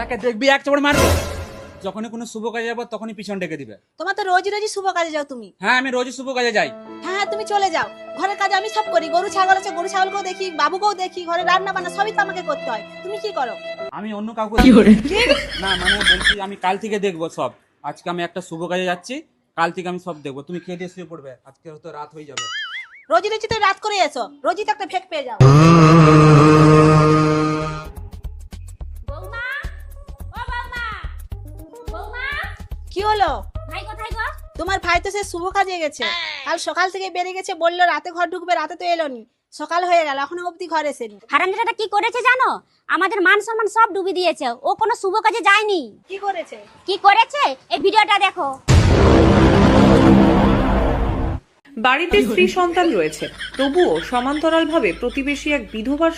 শালাকে দেখবি এক চড় মারবো। যখনই কোনো শুভ কাজে যাবো তখনই পিছন ডেকে দিবে। তোমার তো রোজ রোজই শুভ কাজে যাও তুমি। হ্যাঁ আমি রোজই শুভ কাজে যাই। হ্যাঁ তুমি চলে যাও, ঘরের কাজ আমি সব করি। গরু ছাগল আছে, গরু ছাগলকেও দেখি, বাবুকেও দেখি, ঘরে রান্না বান্না সবই তো আমাকে করতে হয়। তুমি কি করো? আমি অন্য কাউকে না মানে বলছি আমি কাল থেকে দেখবো সব। আজকে আমি একটা শুভ কাজে যাচ্ছি, কাল থেকে আমি সব দেখবো। তুমি খেয়ে দিয়ে শুয়ে পড়বে, আজকে হয়তো রাত হয়ে যাবে। রোজই রোজই তো রাত করে এসো, রোজই তো একটা ফেক পেয়ে যাও। বৌমা, ও বৌমা, বৌমা, কি হলো? ভাই কোথায় গো? তোমার ভাই তো সে শুভ কাজে গেছে, কাল সকাল থেকে বেরিয়ে গেছে, বললো রাতে ঘর ঢুকবে, রাতে তো এলো নি। সকাল হয়ে গেল, এখনো অবধি ঘর এসেনি। হারামজাদাটা কি করেছে জানো? আমাদের মান সম্মান সব ডুবি দিয়েছে। ও কোনো শুভ কাজে যায়নি। কি করেছে? কি করেছে এই ভিডিওটা দেখো। বাড়িতে স্ত্রী সন্তান রয়েছে, তবুও সমান্তরালভাবে প্রতিবেশী এক বিধবার